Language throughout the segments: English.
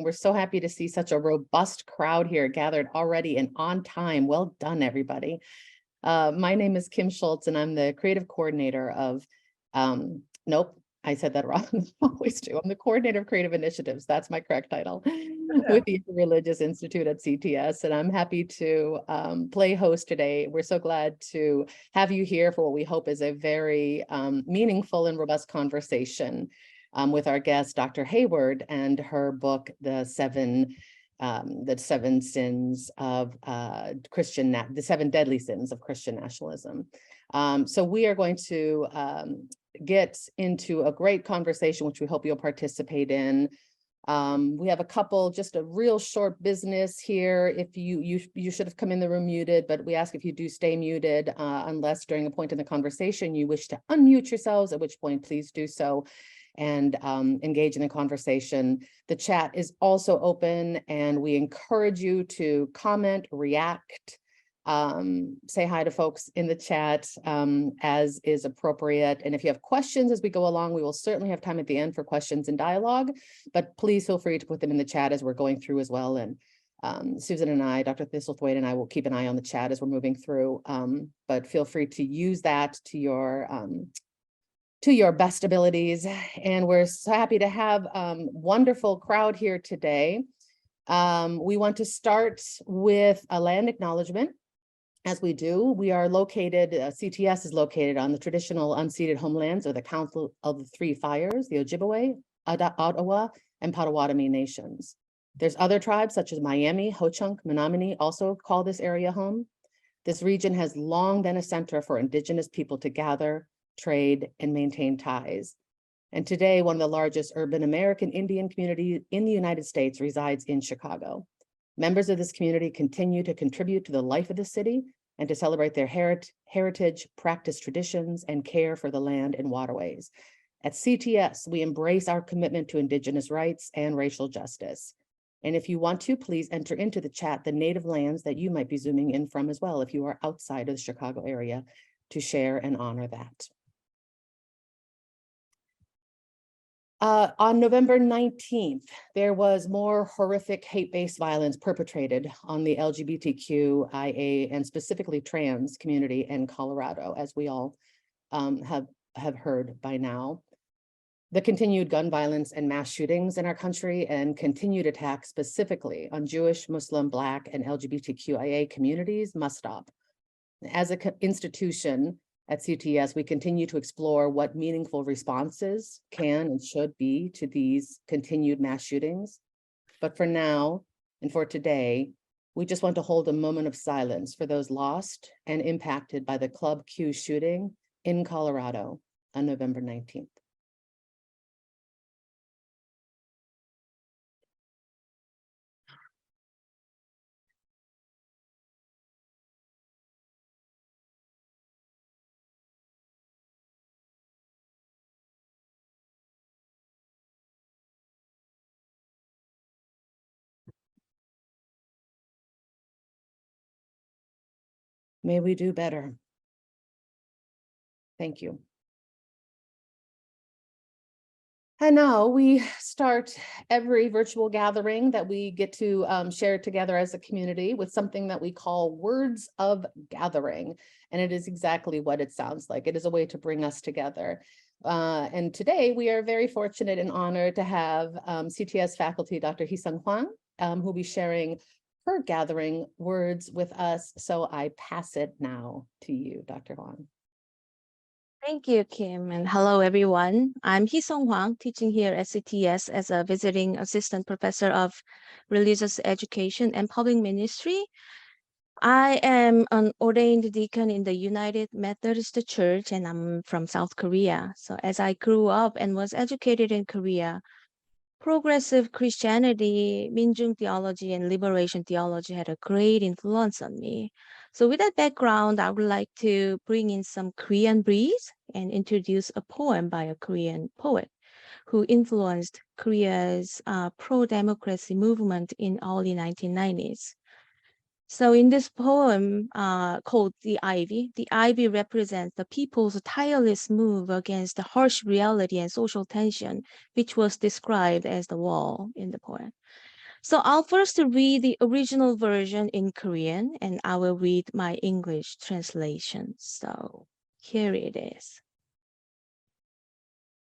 We're so happy to see such a robust crowd here gathered already and on time. Well done, everybody. My name is Kim Schultz, and I'm the creative coordinator of, nope, I said that wrong. I always do. I'm the coordinator of creative initiatives. That's my correct title with the Religious Institute at CTS. And I'm happy to play host today. We're so glad to have you here for what we hope is a very meaningful and robust conversation with our guest, Dr. Heyward, and her book, the seven sins of the seven deadly sins of Christian nationalism. So we are going to get into a great conversation, which we hope you'll participate in. We have just a real short business here. If you should have come in the room muted, but we ask if you do stay muted, unless during a point in the conversation you wish to unmute yourselves, at which point please do so and engage in the conversation. The chat is also open, and we encourage you to comment, react, say hi to folks in the chat as is appropriate. And if you have questions as we go along, we will certainly have time at the end for questions and dialogue, but please feel free to put them in the chat as we're going through as well. And Susan and I, Dr. Thistlethwaite and I, will keep an eye on the chat as we're moving through, but feel free to use that to your best abilities. And we're so happy to have wonderful crowd here today. We want to start with a land acknowledgement. As we do, we are located, CTS is located on the traditional unceded homelands of the Council of the Three Fires, the Ojibwe, Ottawa, and Potawatomi nations. There's other tribes such as Miami, Ho-Chunk, Menominee also call this area home. This region has long been a center for Indigenous people to gather, trade, and maintain ties. And today, one of the largest urban American Indian communities in the United States resides in Chicago. Members of this community continue to contribute to the life of the city and to celebrate their heritage, practice traditions, and care for the land and waterways. At CTS, we embrace our commitment to Indigenous rights and racial justice. And if you want to, please enter into the chat the native lands that you might be zooming in from as well if you are outside of the Chicago area, to share and honor that. On November 19th, there was more horrific hate-based violence perpetrated on the LGBTQIA and specifically trans community in Colorado, as we all have heard by now. The continued gun violence and mass shootings in our country and continued attacks specifically on Jewish, Muslim, Black, and LGBTQIA communities must stop. As an institution, at CTS, we continue to explore what meaningful responses can and should be to these continued mass shootings. But for now, and for today, we just want to hold a moment of silence for those lost and impacted by the Club Q shooting in Colorado on November 19th. May we do better. Thank you. And now we start every virtual gathering that we get to share together as a community with something that we call Words of Gathering. And it is exactly what it sounds like. It is a way to bring us together. And today we are very fortunate and honored to have CTS faculty, Dr. Hee-Sung Hwang, who will be sharing her gathering words with us. So I pass it now to you, Dr. Hwang. Thank you, Kim, and hello, everyone. I'm Hee-Sung Hwang, teaching here at CTS as a visiting assistant professor of religious education and public ministry. I am an ordained deacon in the United Methodist Church, and I'm from South Korea. So as I grew up and was educated in Korea, progressive Christianity, Minjung theology, and liberation theology had a great influence on me. So with that background, I would like to bring in some Korean breeze and introduce a poem by a Korean poet who influenced Korea's pro-democracy movement in early 1990s. So in this poem called The Ivy represents the people's tireless move against the harsh reality and social tension, which was described as the wall in the poem. So I'll first read the original version in Korean and I will read my English translation. So here it is.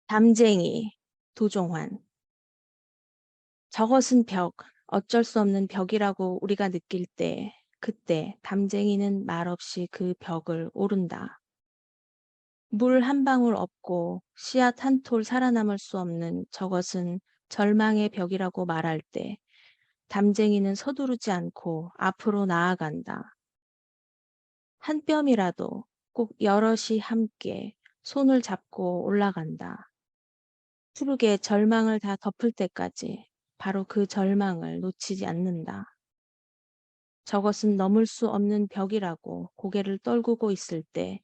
담쟁이, 도종환. 저것은 벽, 어쩔 수 없는 벽이라고 우리가 느낄 때, 그때 담쟁이는 말없이 그 벽을 오른다. 물 한 방울 없고 씨앗 한 톨 살아남을 수 없는 저것은 절망의 벽이라고 말할 때, 담쟁이는 서두르지 않고 앞으로 나아간다. 한 뼘이라도 꼭 여럿이 함께 손을 잡고 올라간다. 푸르게 절망을 다 덮을 때까지 바로 그 절망을 놓치지 않는다. 저것은 넘을 수 없는 벽이라고 고개를 떨구고 있을 때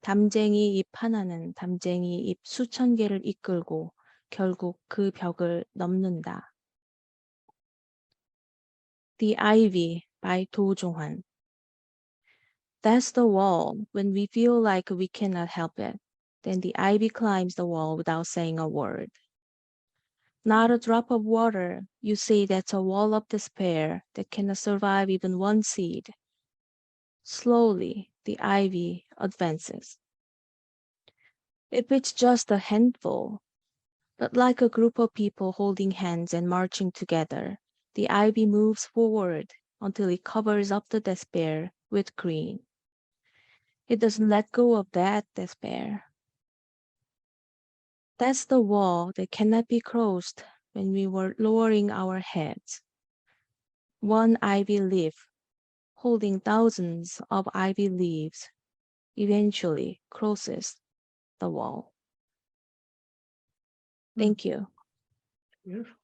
담쟁이 잎 하나는 담쟁이 잎 수천 개를 이끌고 결국 그 벽을 넘는다. The Ivy by Do Jong-hwan. That's the wall. When we feel like we cannot help it, then the ivy climbs the wall without saying a word. Not a drop of water, you say that's a wall of despair that cannot survive even one seed. Slowly, the ivy advances. If it's just a handful, but like a group of people holding hands and marching together, the ivy moves forward until it covers up the despair with green. It doesn't let go of that despair. That's the wall that cannot be crossed when we were lowering our heads. One ivy leaf, holding thousands of ivy leaves, eventually crosses the wall. Thank you. Beautiful.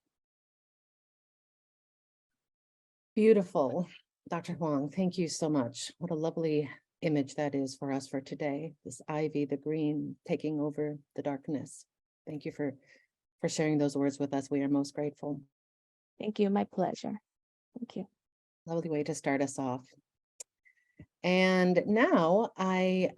Beautiful, Dr. Huang. Thank you so much. What a lovely image that is for us for today. This ivy, the green, taking over the darkness. Thank you for sharing those words with us. We are most grateful. Thank you. My pleasure. Thank you. Lovely way to start us off. And now I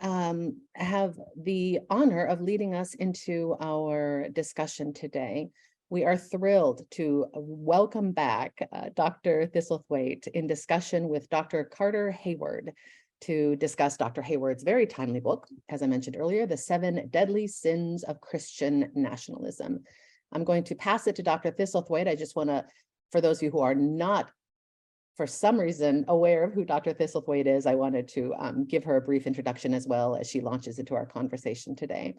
have the honor of leading us into our discussion today. We are thrilled to welcome back Dr. Thistlethwaite in discussion with Dr. Carter Heyward to discuss Dr. Heyward's very timely book, as I mentioned earlier, The 7 Deadly Sins of Christian Nationalism. I'm going to pass it to Dr. Thistlethwaite. I just want to, for those of you who are not, for some reason, aware of who Dr. Thistlethwaite is, I wanted to give her a brief introduction as well as she launches into our conversation today.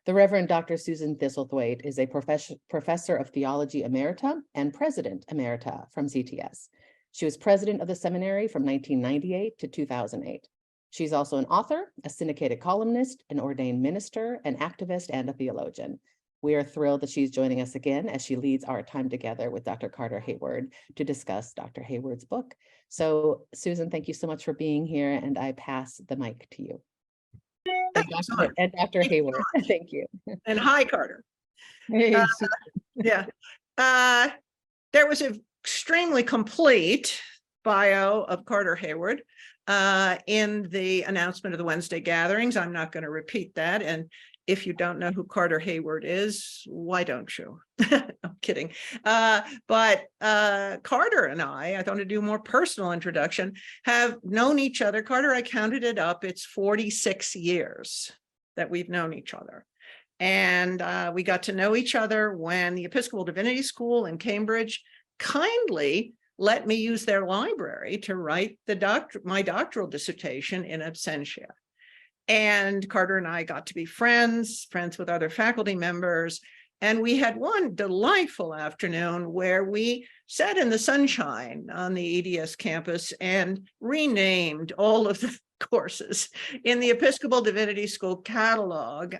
The Reverend Dr. Susan Thistlethwaite is a professor of theology emerita and president emerita from CTS. She was president of the seminary from 1998 to 2008. She's also an author, a syndicated columnist, an ordained minister, an activist, and a theologian. We are thrilled that she's joining us again as she leads our time together with Dr. Carter Heyward to discuss Dr. Heyward's book. So, Susan, thank you so much for being here, and I pass the mic to you. And Dr. Heyward, thank you. And hi, Carter. Hey, Yeah. There was an extremely complete bio of Carter Heyward in the announcement of the Wednesday gatherings. I'm not going to repeat that. And if you don't know who Carter Heyward is, why don't you? I'm kidding. But Carter and I want to do a more personal introduction, have known each other. Carter, I counted it up. It's 46 years that we've known each other. And we got to know each other when the Episcopal Divinity School in Cambridge kindly let me use their library to write my doctoral dissertation in absentia. And Carter and I got to be friends with other faculty members. And we had one delightful afternoon where we sat in the sunshine on the EDS campus and renamed all of the courses in the Episcopal Divinity School catalog.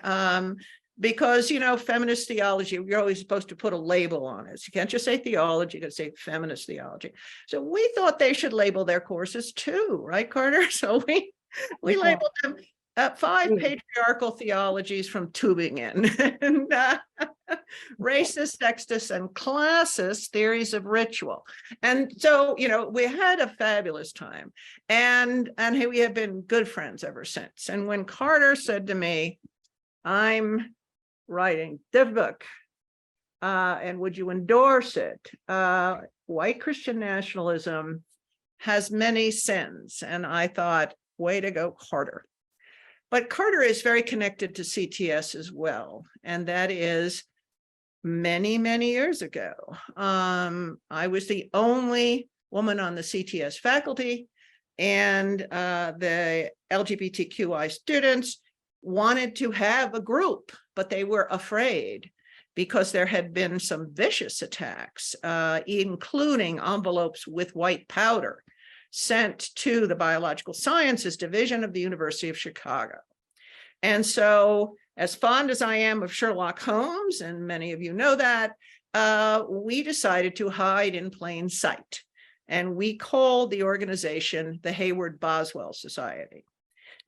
Because, you know, feminist theology, you're always supposed to put a label on it. So you can't just say theology, you got to say feminist theology. So we thought they should label their courses too, right, Carter? So we labeled them 5 patriarchal theologies from Tübingen, and racist, sexist, and classist theories of ritual. And so, you know, we had a fabulous time, and we have been good friends ever since. And when Carter said to me, I'm writing the book, and would you endorse it? white Christian nationalism has many sins. And I thought, way to go, Carter. But Carter is very connected to CTS as well. And that is many, many years ago. I was the only woman on the CTS faculty, and the LGBTQI students wanted to have a group, but they were afraid because there had been some vicious attacks, including envelopes with white powder sent to the Biological Sciences Division of the University of Chicago. And so, as fond as I am of Sherlock Holmes, and many of you know that, we decided to hide in plain sight. And we called the organization the Heyward Boswell Society.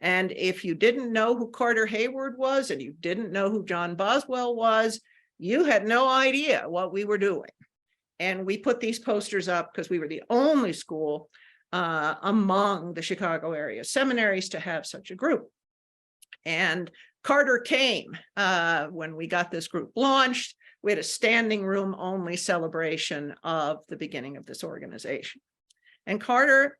And if you didn't know who Carter Heyward was, and you didn't know who John Boswell was, you had no idea what we were doing. And we put these posters up because we were the only school among the Chicago area seminaries to have such a group. And Carter came when we got this group launched. We had a standing room only celebration of the beginning of this organization. And Carter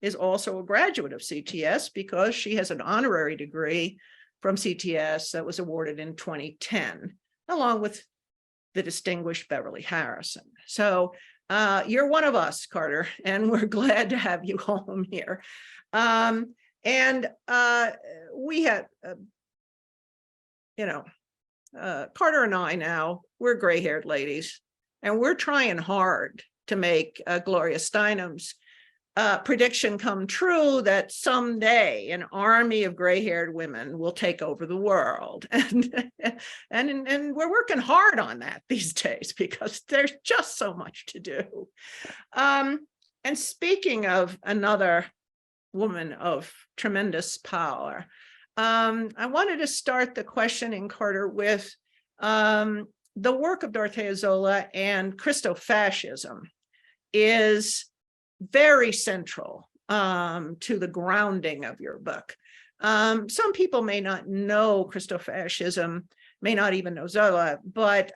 is also a graduate of CTS because she has an honorary degree from CTS that was awarded in 2010, along with the distinguished Beverly Harrison. So you're one of us, Carter, and we're glad to have you home here. We had, Carter and I now, we're gray-haired ladies, and we're trying hard to make Gloria Steinem's prediction come true that someday an army of gray-haired women will take over the world. And we're working hard on that these days because there's just so much to do. And speaking of another woman of tremendous power, I wanted to start the questioning, Carter, with the work of Dorothea Zola and Christofascism is very central to the grounding of your book. Some people may not know Christofascism, may not even know Zola, but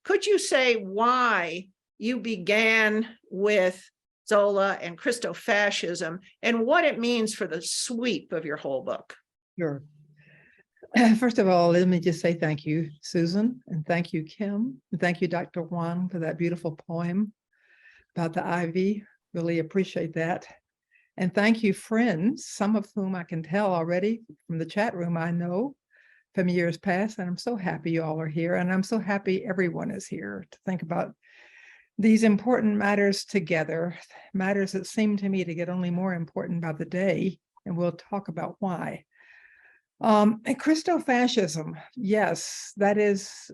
could you say why you began with Zola and Christofascism and what it means for the sweep of your whole book? Sure. First of all, let me just say thank you, Susan, and thank you, Kim, and thank you, Dr. Wang, for that beautiful poem about the ivy. Really appreciate that. And thank you, friends, some of whom I can tell already from the chat room I know from years past, and I'm so happy you all are here, and I'm so happy everyone is here to think about these important matters together, matters that seem to me to get only more important by the day, and we'll talk about why. And Christofascism, yes, that is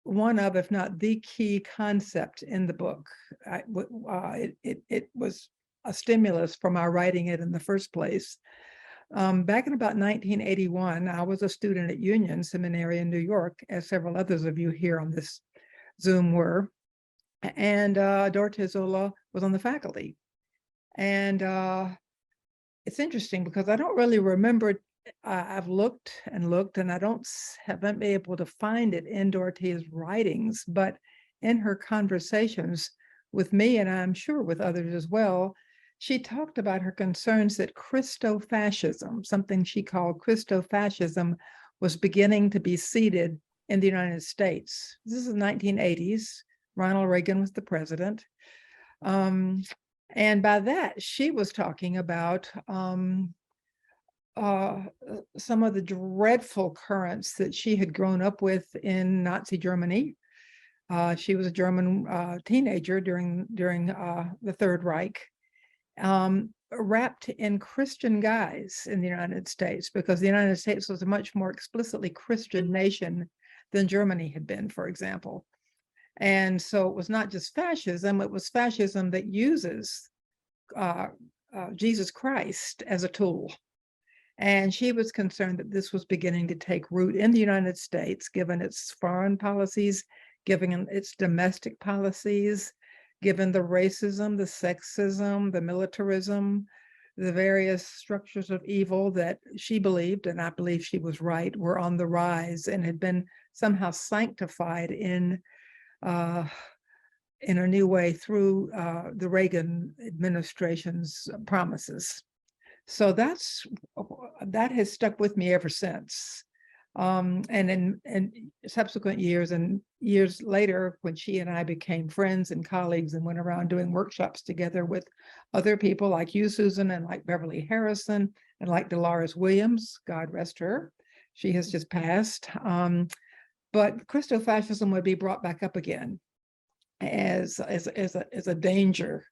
one of, if not the key concept in the book. It was a stimulus for my writing it in the first place. Back in about 1981, I was a student at Union Seminary in New York, as several others of you here on this Zoom were, and Dorothea Zola was on the faculty. And it's interesting because I don't really remember, I've looked and looked and I haven't been able to find it in Dorothea's writings, but in her conversations with me, and I'm sure with others as well, she talked about her concerns that Christofascism, something she called Christofascism, was beginning to be seeded in the United States. This is the 1980s. Ronald Reagan was the president. And by that, she was talking about some of the dreadful currents that she had grown up with in Nazi Germany. She was a German teenager during the Third Reich, wrapped in Christian guise in the United States, because the United States was a much more explicitly Christian nation than Germany had been, for example. And so it was not just fascism, it was fascism that uses Jesus Christ as a tool. And she was concerned that this was beginning to take root in the United States, given its foreign policies, given its domestic policies, given the racism, the sexism, the militarism, the various structures of evil that she believed, and I believe she was right, were on the rise and had been somehow sanctified in in a new way through the Reagan administration's promises. So that has stuck with me ever since. And in subsequent years and years later, when she and I became friends and colleagues and went around doing workshops together with other people like you, Susan, and like Beverly Harrison, and like Dolores Williams, God rest her, she has just passed. But Christofascism would be brought back up again as a danger.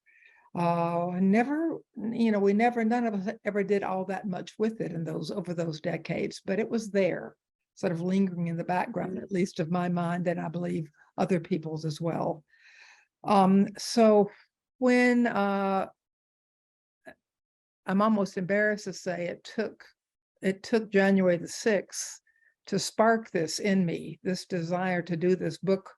Never, none of us ever did all that much with it over those decades, but it was there, sort of lingering in the background, at least of my mind, and I believe other people's as well. So when I'm almost embarrassed to say it took January the 6th to spark this in me, this desire to do this book.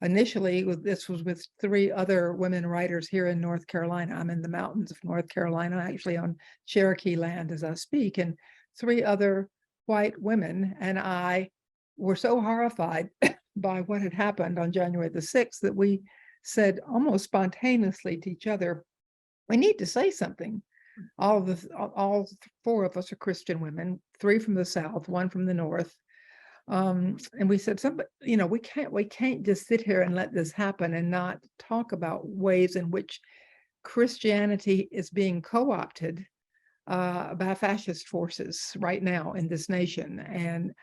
Initially, this was with 3 other women writers here in North Carolina. I'm in the mountains of North Carolina, actually on Cherokee land as I speak, and 3 other white women and I were so horrified by what had happened on January the 6th that we said almost spontaneously to each other, we need to say something. All 4 of us are Christian women, 3 from the South, 1 from the North. And we said, we can't just sit here and let this happen and not talk about ways in which Christianity is being co-opted by fascist forces right now in this nation, and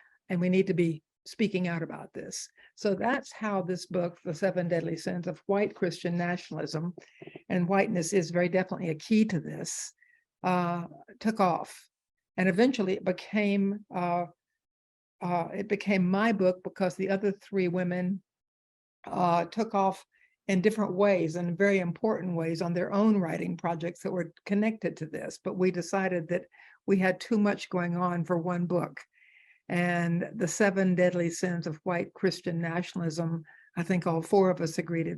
we need to be speaking out about this. So that's how this book, The 7 Deadly Sins of White Christian Nationalism, and whiteness is very definitely a key to this, took off. And eventually it became my book because the other 3 women took off in different ways, and very important ways, on their own writing projects that were connected to this. But we decided that we had too much going on for one book. And The 7 Deadly Sins of White Christian Nationalism, I think all 4 of us agreed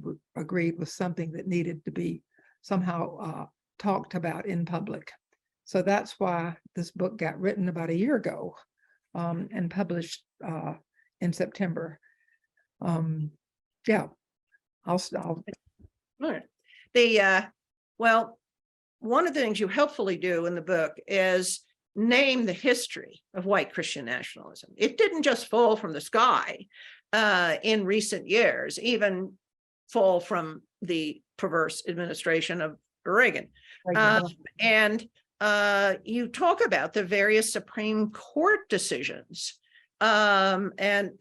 was something that needed to be somehow talked about in public. So that's why this book got written about a year ago and published in September. Yeah. I'll All right. Well, one of the things you helpfully do in the book is name the history of white Christian nationalism. It didn't just fall from the sky in recent years, even fall from the perverse administration of Reagan. And you talk about the various Supreme Court decisions. And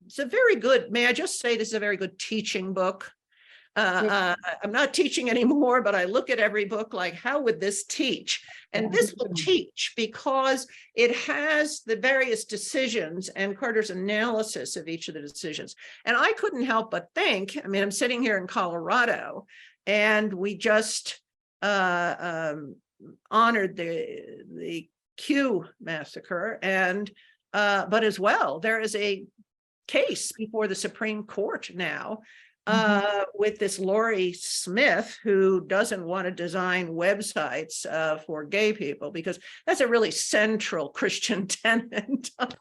it's a very good, may I just say, this is a very good teaching book. I'm not teaching anymore, but I look at every book like, how would this teach? And this will teach because it has the various decisions and Carter's analysis of each of the decisions. And I couldn't help but think, I mean, I'm sitting here in Colorado, and we just honored the Q massacre, and but as well, there is a case before the Supreme Court now with this Lori Smith, who doesn't want to design websites for gay people, because that's a really central Christian tenet of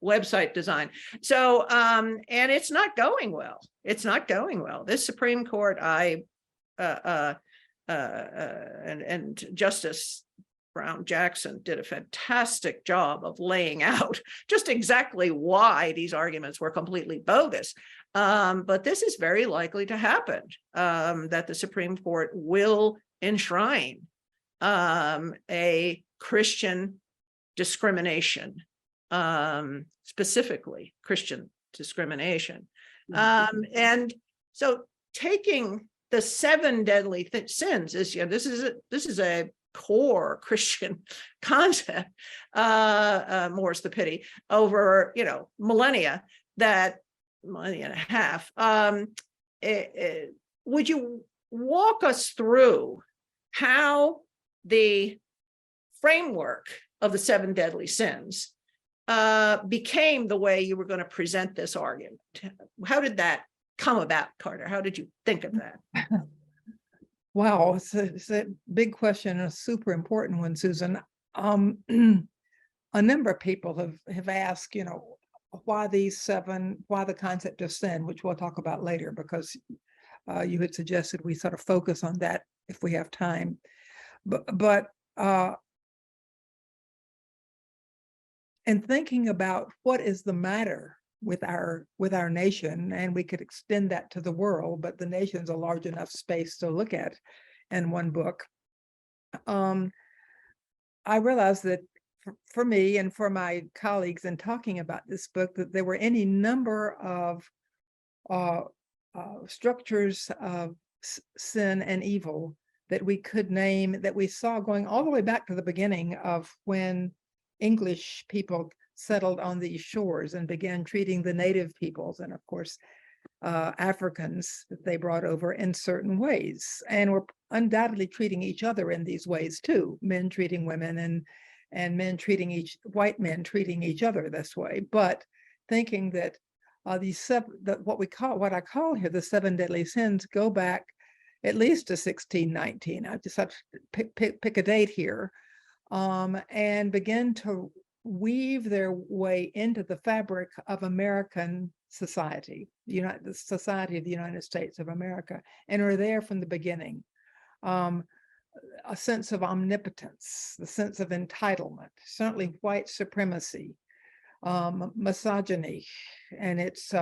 website design. So, and it's not going well. It's not going well. This Supreme Court, and Justice Brown Jackson did a fantastic job of laying out just exactly why these arguments were completely bogus. But this is very likely to happen, that the Supreme Court will enshrine a Christian discrimination, specifically Christian discrimination. And so taking the 7 deadly sins is, this is a core Christian concept, more's the pity, over millennia and a half. Would you walk us through how the framework of the 7 deadly sins became the way you were going to present this argument? How did that come about, Carter? How did you think of that? Wow, it's a big question, and a super important one, Susan. A number of people have asked, why the concept of sin, which we'll talk about later, because you had suggested we sort of focus on that if we have time. But and thinking about what is the matter with our nation, and we could extend that to the world, but the nation's a large enough space to look at in one book. I realized that for me and for my colleagues in talking about this book, that there were any number of structures of sin and evil that we could name, that we saw going all the way back to the beginning of when English people settled on these shores and began treating the native peoples, and of course Africans that they brought over, in certain ways, and were undoubtedly treating each other in these ways too, men treating women and men treating white men treating each other this way, but thinking that what I call here the 7 deadly sins go back at least to 1619. I just have to pick a date here, and begin to weave their way into the fabric of American society, the society of the United States of America, and are there from the beginning. A sense of omnipotence, the sense of entitlement, certainly white supremacy, misogyny, and its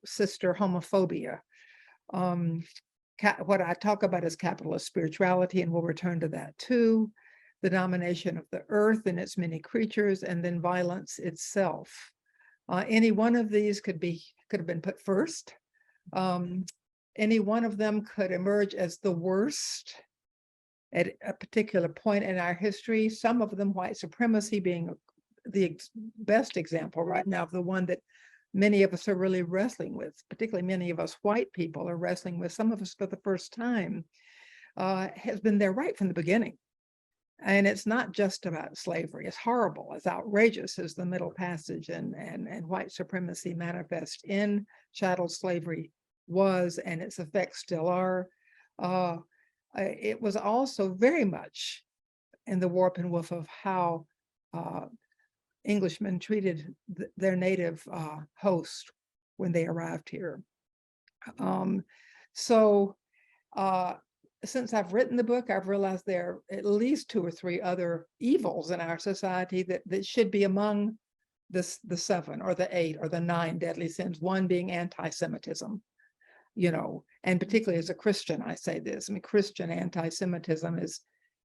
sister homophobia. What I talk about is capitalist spirituality, and we'll return to that too. The domination of the earth and its many creatures, and then violence itself. Any one of these could have been put first. Any one of them could emerge as the worst at a particular point in our history. Some of them, white supremacy being the best example right now of the one that many of us are really wrestling with, particularly many of us white people are wrestling with, some of us for the first time, has been there right from the beginning. And it's not just about slavery. It's horrible, as outrageous as the Middle Passage and white supremacy manifest in chattel slavery was, and its effects still are. It was also very much in the warp and woof of how Englishmen treated their native host when they arrived here. Since I've written the book, I've realized there are at least 2 or 3 other evils in our society that should be among the 7 or the 8 or the 9 deadly sins, one being anti-Semitism, and particularly as a Christian, I say this. I mean, Christian anti-Semitism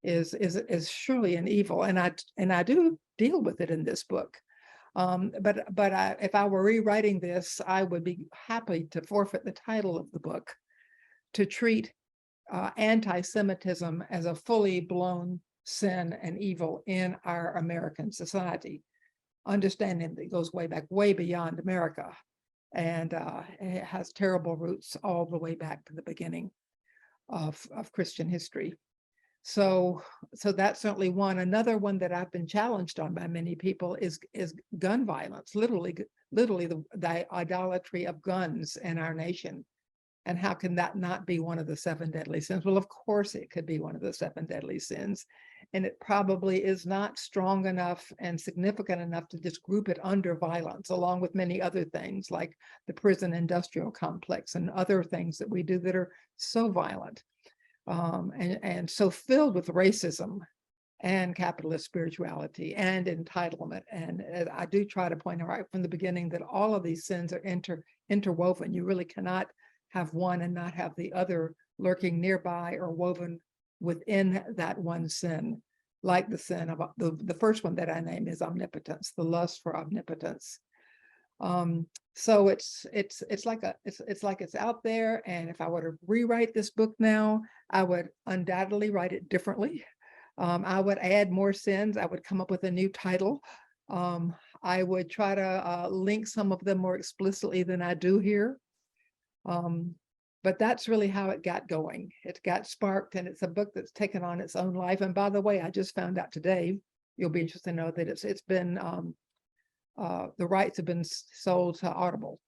is surely an evil, and I do deal with it in this book. But if I were rewriting this, I would be happy to forfeit the title of the book to treat anti-Semitism as a fully blown sin and evil in our American society, understanding that it goes way beyond America, and it has terrible roots all the way back to the beginning of Christian history. So that's certainly one. Another one that I've been challenged on by many people is gun violence, literally the idolatry of guns in our nation. And how can that not be one of the 7 deadly sins? Well, of course it could be one of the 7 deadly sins. And it probably is not strong enough and significant enough to just group it under violence, along with many other things like the prison industrial complex and other things that we do that are so violent and so filled with racism and capitalist spirituality and entitlement. And I do try to point out right from the beginning that all of these sins are interwoven. You really cannot have one and not have the other lurking nearby or woven within that one sin, like the sin of the first one that I name is omnipotence, the lust for omnipotence. So it's like it's out there, and if I were to rewrite this book now, I would undoubtedly write it differently. I would add more sins. I would come up with a new title. I would try to link some of them more explicitly than I do here. But that's really how it got going. It got sparked, and it's a book that's taken on its own life. And by the way, I just found out today, you'll be interested to know that it's been the rights have been sold to Audible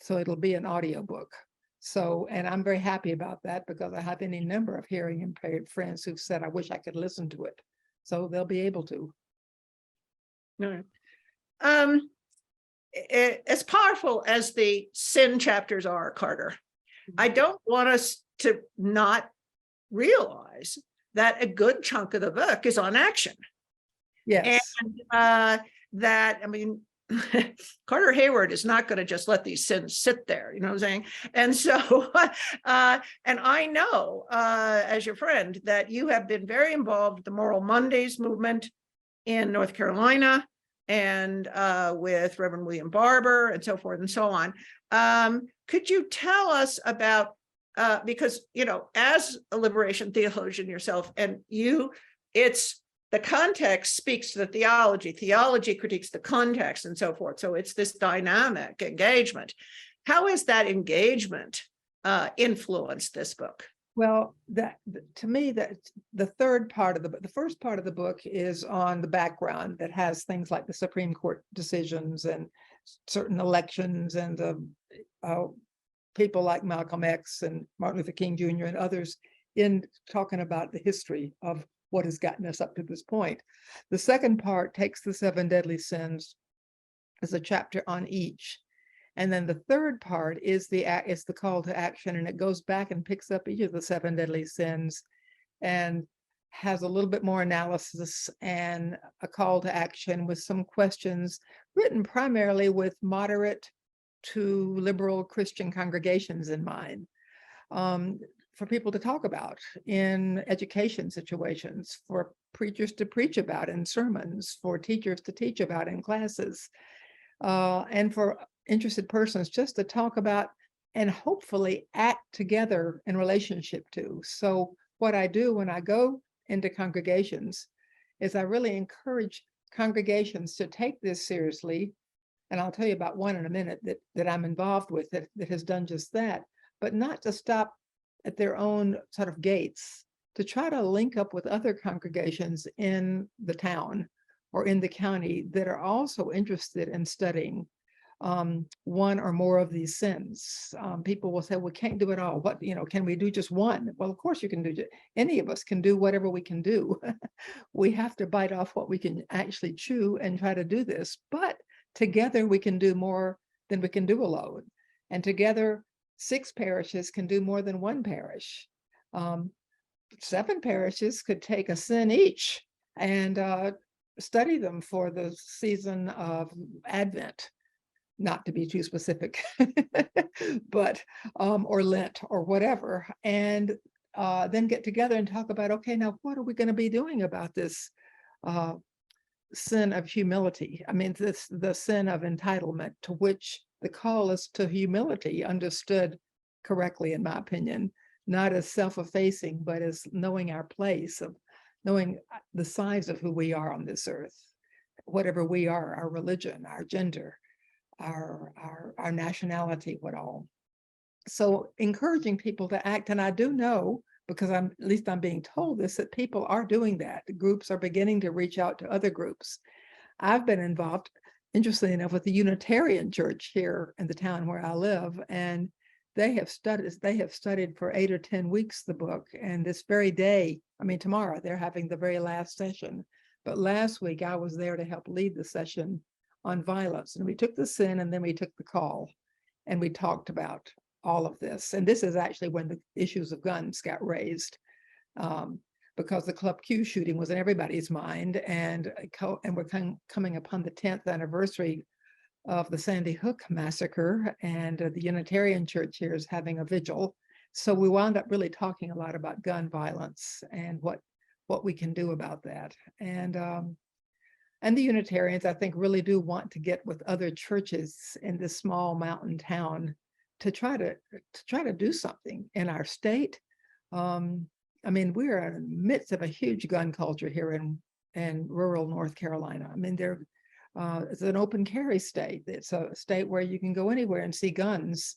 so it'll be an audio book. So, and I'm very happy about that, because I have any number of hearing impaired friends who've said, I wish I could listen to it. So they'll be able to. No. As powerful as the sin chapters are, Carter, I don't want us to not realize that a good chunk of the book is on action. Yes. And that, I mean, Carter Heyward is not going to just let these sins sit there, you know what I'm saying? And so, and I know, as your friend, that you have been very involved with the Moral Mondays movement in North Carolina, and with Reverend William Barber and so forth and so on. Could you tell us about, because, you know, as a liberation theologian yourself, and you, it's the context speaks to the theology, theology critiques the context and so forth. So it's this dynamic engagement. How has that engagement influenced this book? Well, to me, that the third part of the first part of the book is on the background that has things like the Supreme Court decisions and certain elections and people like Malcolm X and Martin Luther King Jr. and others in talking about the history of what has gotten us up to this point. The second part takes the 7 deadly sins as a chapter on each. And then the third part is the call to action, and it goes back and picks up each of the 7 deadly sins and has a little bit more analysis and a call to action with some questions written primarily with moderate to liberal Christian congregations in mind, for people to talk about in education situations, for preachers to preach about in sermons, for teachers to teach about in classes, and for interested persons just to talk about and hopefully act together in relationship to. So what I do when I go into congregations is I really encourage congregations to take this seriously. And I'll tell you about one in a minute that I'm involved with that has done just that, but not to stop at their own sort of gates, to try to link up with other congregations in the town or in the county that are also interested in studying one or more of these sins. People will say, "We can't do it all. What, you know, can we do just one?" Well, of course you can do. Any of us can do whatever we can do. We have to bite off what we can actually chew and try to do this. But together we can do more than we can do alone. And together, 6 parishes can do more than 1 parish. 7 parishes could take a sin each and study them for the season of Advent. Not to be too specific, but or Lent or whatever, and then get together and talk about, okay, now what are we going to be doing about this sin of humility? I mean, the sin of entitlement, to which the call is to humility, understood correctly, in my opinion, not as self-effacing, but as knowing our place, of knowing the size of who we are on this earth, whatever we are, our religion, our gender, our nationality, what all. So encouraging people to act, and I do know, because at least I'm being told this, that people are doing that. The groups are beginning to reach out to other groups. I've been involved, interestingly enough, with the Unitarian Church here in the town where I live, and they have studied for 8 or 10 weeks the book, and this very day, I mean tomorrow, they're having the very last session. But last week I was there to help lead the session on violence, and we took the sin and then we took the call, and we talked about all of this. And this is actually when the issues of guns got raised, because the Club Q shooting was in everybody's mind, and we're coming upon the 10th anniversary of the Sandy Hook massacre, and the Unitarian Church here is having a vigil. So we wound up really talking a lot about gun violence and what we can do about that. And the Unitarians, I think, really do want to get with other churches in this small mountain town to try to do something in our state. I mean, we're in the midst of a huge gun culture here in rural North Carolina. I mean, it's an open carry state. It's a state where you can go anywhere and see guns.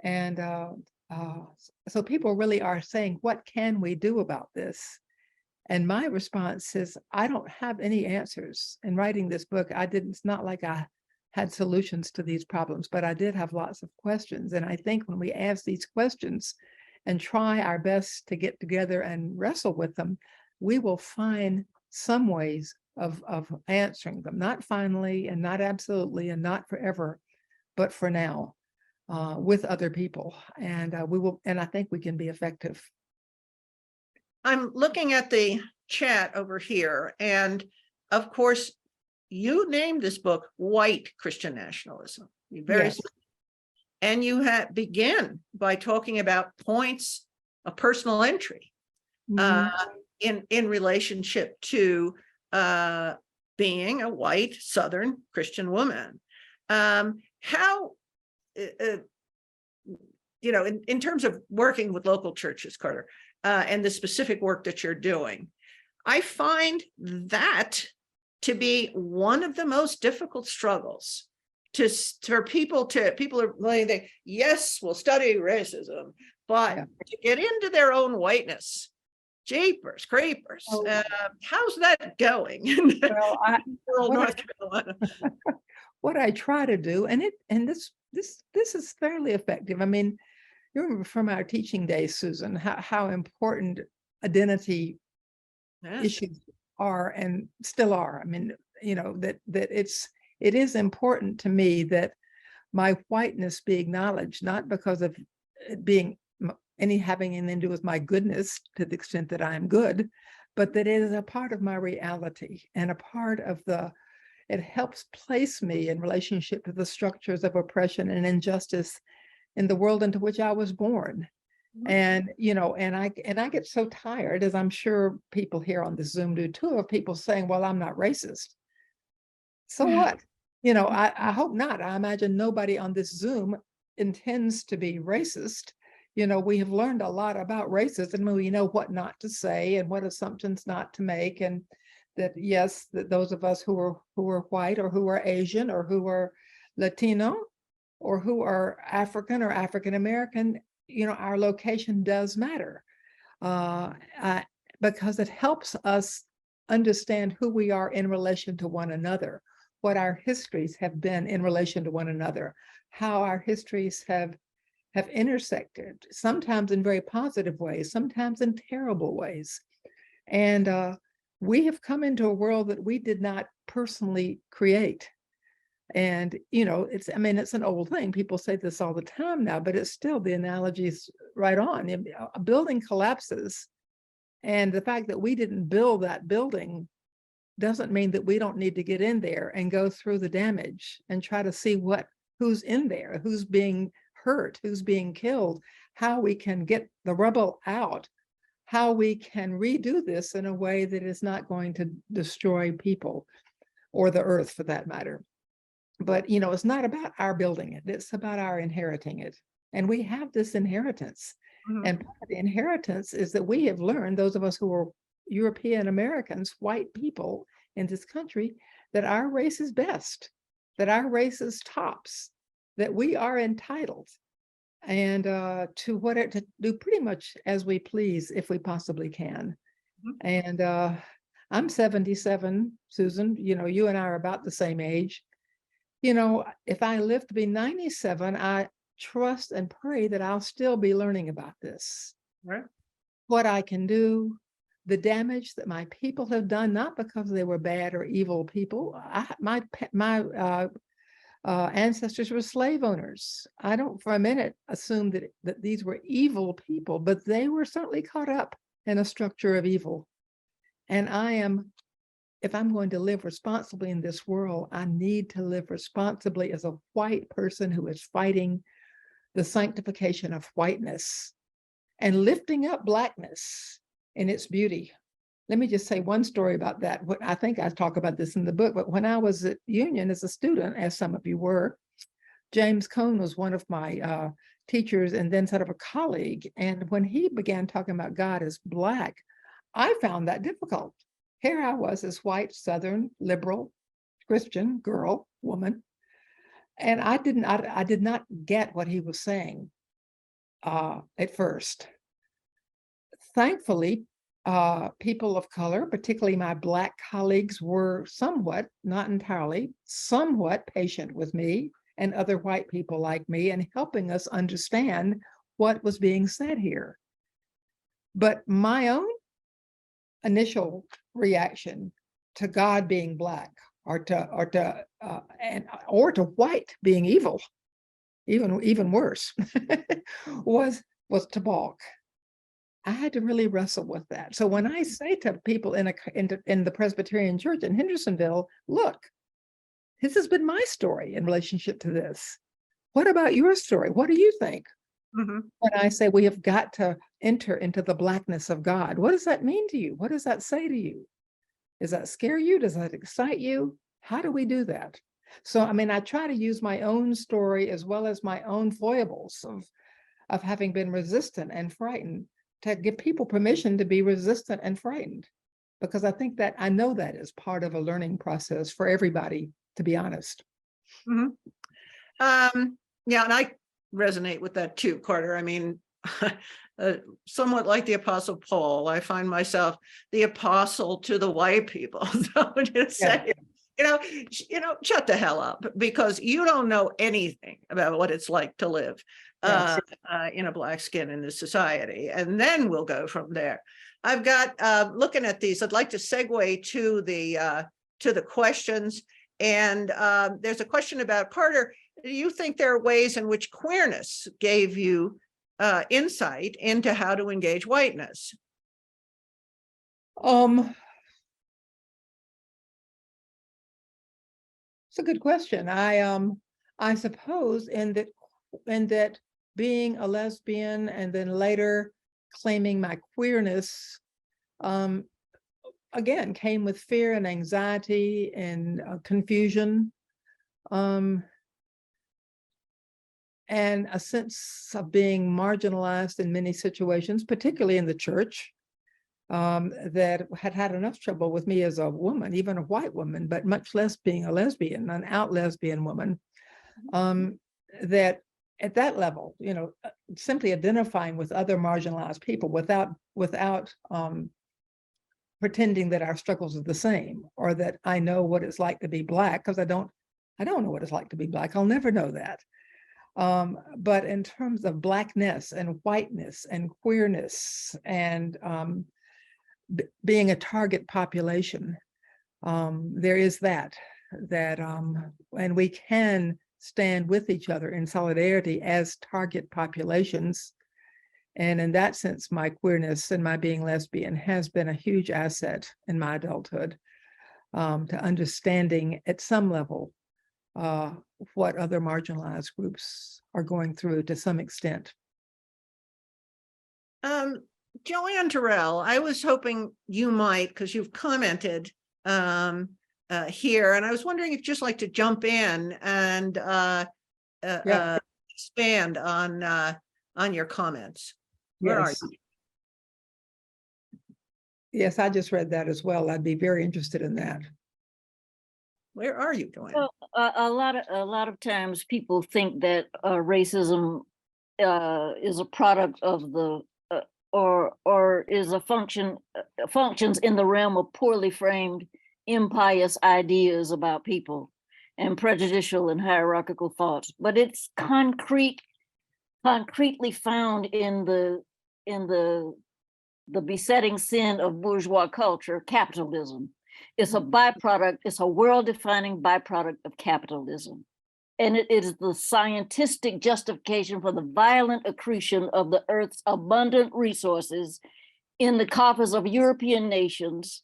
And so people really are saying, what can we do about this? And my response is, I don't have any answers. In writing this book, it's not like I had solutions to these problems, but I did have lots of questions. And I think when we ask these questions and try our best to get together and wrestle with them, we will find some ways of answering them, not finally and not absolutely and not forever, but for now. with other people, and we will. And I think we can be effective. I'm looking at the chat over here, and of course, you named this book "White Christian Nationalism." You very Yes. and you begin by talking about points of personal entry in relationship to being a white Southern Christian woman. How, in terms of working with local churches, Carter, and the specific work that you're doing, I find that to be one of the most difficult struggles for people are like, they, yes, we'll study racism, but to get into their own whiteness, jeepers creepers. How's that going? Well, North Carolina. What I try to do, and this is fairly effective. I mean, you remember from our teaching days, Susan, how important identity issues are and still are. I mean, that it is important to me that my whiteness be acknowledged, not because of it being having anything to do with my goodness to the extent that I am good, but that it is a part of my reality and a part of it helps place me in relationship to the structures of oppression and injustice in the world into which I was born. And, and I get so tired, as I'm sure people here on this Zoom do too, of people saying, well, I'm not racist. So what? I hope not. I imagine nobody on this Zoom intends to be racist. We have learned a lot about racism, and we know what not to say and what assumptions not to make. And that, yes, that those of us who are white or who are Asian or who are Latino or who are African or African American, our location does matter because it helps us understand who we are in relation to one another, what our histories have been in relation to one another, how our histories have intersected, sometimes in very positive ways, sometimes in terrible ways. And we have come into a world that we did not personally create. And, it's an old thing. People say this all the time now, but it's still, the analogy is right on. A building collapses, and the fact that we didn't build that building doesn't mean that we don't need to get in there and go through the damage and try to see who's in there, who's being hurt, who's being killed, how we can get the rubble out, how we can redo this in a way that is not going to destroy people or the earth for that matter. But, it's not about our building it. It's about our inheriting it. And we have this inheritance. And part of the inheritance is that we have learned, those of us who are European Americans, white people in this country, that our race is best, that our race is tops, that we are entitled and to do pretty much as we please if we possibly can. And I'm 77, Susan, you and I are about the same age. If I live to be 97, I trust and pray that I'll still be learning about this. Right. What I can do, the damage that my people have done, not because they were bad or evil people. My ancestors were slave owners. I don't for a minute assume that these were evil people, but they were certainly caught up in a structure of evil. And if I'm going to live responsibly in this world, I need to live responsibly as a white person who is fighting the sanctification of whiteness and lifting up Blackness in its beauty. Let me just say one story about that. I think I talk about this in the book, but when I was at Union as a student, as some of you were, James Cone was one of my teachers and then sort of a colleague. And when he began talking about God as Black, I found that difficult. Here I was, this white, Southern, liberal, Christian girl, woman, and I did not get what he was saying at first. Thankfully, people of color, particularly my Black colleagues, were somewhat, not entirely, somewhat patient with me and other white people like me and helping us understand what was being said here. But my own initial reaction to God being Black or to white being evil even worse, was to balk. I had to really wrestle with that. So when I say to people in the Presbyterian Church in Hendersonville, look, this has been my story in relationship to this. What about your story? What do you think? Mhm. When I say we have got to enter into the blackness of God, what does that mean to you? What does that say to you? Does that scare you? Does that excite you? How do we do that? So, I mean, I try to use my own story as well as my own foibles of having been resistant and frightened to give people permission to be resistant and frightened, because I think that I know that is part of a learning process for everybody, to be honest. Mhm. Yeah, and I resonate with that too, Carter. I mean, somewhat like the Apostle Paul, I find myself the apostle to the white people. So just say, shut the hell up, because you don't know anything about what it's like to live in a black skin in this society. And then we'll go from there. I've got, looking at these, I'd like to segue to the questions. And there's a question about, Carter, do you think there are ways in which queerness gave you insight into how to engage whiteness? It's a good question. I suppose in that being a lesbian and then later claiming my queerness, again, came with fear and anxiety and confusion, and a sense of being marginalized in many situations, particularly in the church, that had enough trouble with me as a woman, even a white woman, but much less being a lesbian, an out lesbian woman, that at that level, simply identifying with other marginalized people without pretending that our struggles are the same, or that I know what it's like to be Black, because I don't know what it's like to be Black. I'll never know that. But in terms of Blackness and whiteness and queerness and being a target population, there is that, and we can stand with each other in solidarity as target populations. And in that sense, my queerness and my being lesbian has been a huge asset in my adulthood, to understanding at some level what other marginalized groups are going through to some extent. Joanne Terrell, I was hoping you might, because you've commented here, and I was wondering if you'd just like to jump in and expand on your comments. Where are you? Yes, I just read that as well. I'd be very interested in that. Where are you, Joanne? Well, a lot of times people think that racism is a product of the or is a functions in the realm of poorly framed, impious ideas about people and prejudicial and hierarchical thoughts. But it's concretely found in the besetting sin of bourgeois culture, capitalism. It's a byproduct, it's a world-defining byproduct of capitalism. And it is the scientific justification for the violent accretion of the earth's abundant resources in the coffers of European nations.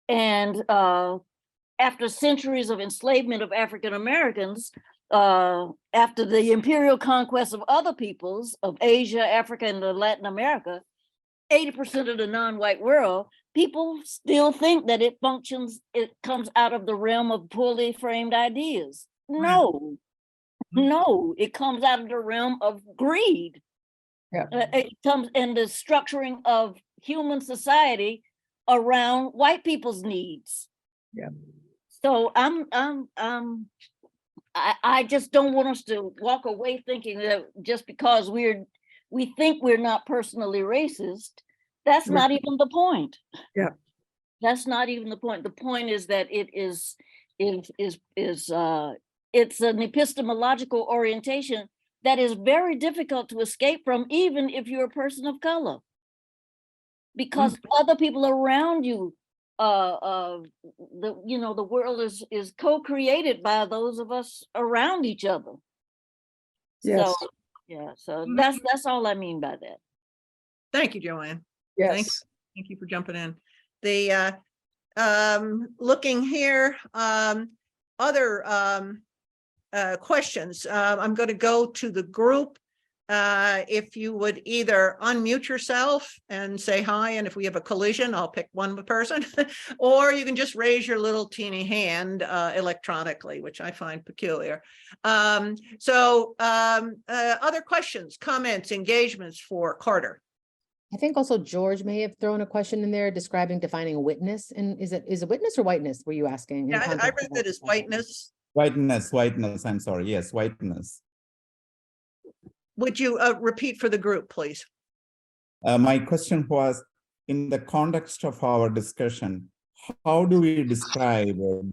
And after centuries of enslavement of African Americans, after the imperial conquest of other peoples of Asia, Africa, and Latin America, 80% of the non-white world, people still think that it comes out of the realm of poorly framed ideas. No, it comes out of the realm of greed. Yeah. It comes in the structuring of human society around white people's needs. Yeah. So I just don't want us to walk away thinking that just because we think we're not personally racist, that's not even the point. Yeah. That's not even the point. The point is that it's an epistemological orientation that is very difficult to escape from, even if you're a person of color, because other people around you, the world is co-created by those of us around each other. Yes, So, yeah, so that's all I mean by that. Thank you, Joanne. yes. Thank you for jumping in. The looking here, other questions. I'm going to go to the group. If you would either unmute yourself and say hi, and if we have a collision, I'll pick one person, or you can just raise your little teeny hand electronically, which I find peculiar. Other questions, comments, engagements for Carter? I think also George may have thrown a question in there describing defining a witness. And is it witness or whiteness? Were you asking? in Yeah, I context read of that as whiteness. Whiteness, I'm sorry. Yes, whiteness. Would you repeat for the group, please? My question was, in the context of our discussion, how do we describe or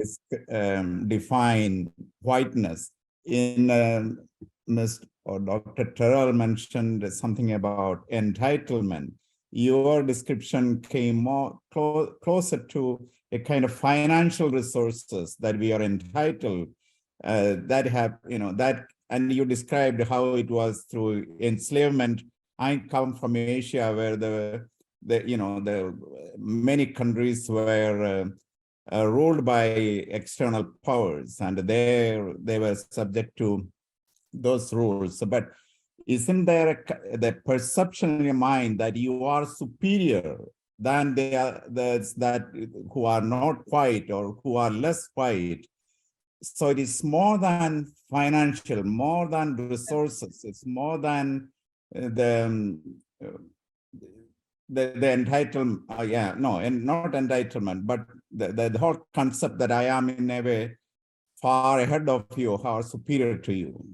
define whiteness? In Ms. or Dr. Terrell mentioned something about entitlement. Your description came more closer to a kind of financial resources that we are entitled that have, that, and you described how it was through enslavement. I come from Asia, where the many countries were ruled by external powers, and they were subject to those rules. But isn't there the perception in your mind that you are superior than that who are not white or who are less white? So it is more than financial, more than resources. It's more than the entitlement. And not entitlement, but the whole concept that I am in a way far ahead of you, or superior to you.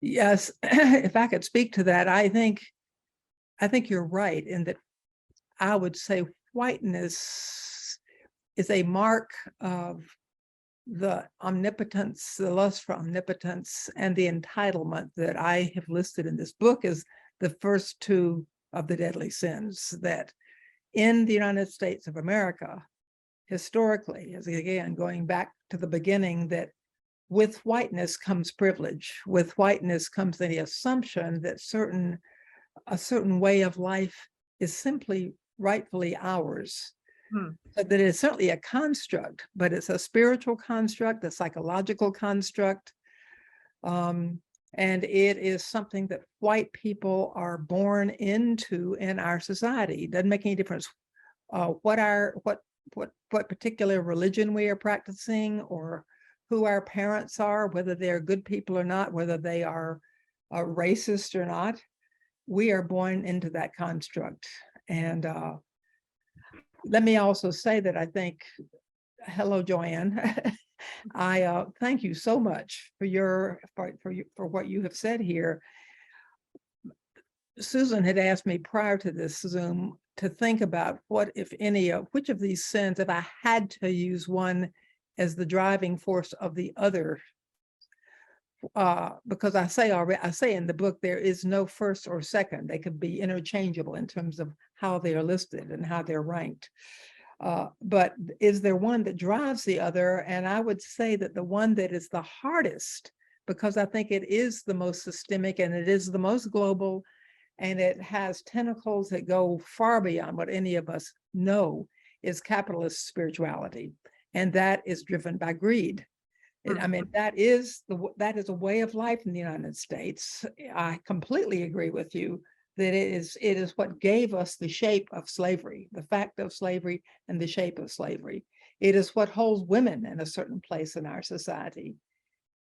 Yes, if I could speak to that, I think you're right in that I would say whiteness is a mark of the omnipotence, the lust for omnipotence, and the entitlement that I have listed in this book as the first two of the deadly sins that in the United States of America, historically, as again, going back to the beginning, that with whiteness comes privilege. With whiteness comes the assumption that a certain way of life is simply rightfully ours. But that it's certainly a construct, but it's a spiritual construct, a psychological construct. And it is something that white people are born into in our society. It doesn't make any difference what particular religion we are practicing, or who our parents are, whether they're good people or not, whether they are racist or not. We are born into that construct. And let me also say that I think, hello, Joanne. I thank you so much for what you have said here. Susan had asked me prior to this Zoom to think about what, if any, which of these sins, if I had to use one as the driving force of the other, because I say in the book, there is no first or second. They could be interchangeable in terms of how they are listed and how they're ranked. But is there one that drives the other? And I would say that the one that is the hardest, because I think it is the most systemic and it is the most global, and it has tentacles that go far beyond what any of us know, is capitalist spirituality. And that is driven by greed. I mean, that is a way of life in the United States. I completely agree with you that it is what gave us the shape of slavery, the fact of slavery and the shape of slavery. It is what holds women in a certain place in our society.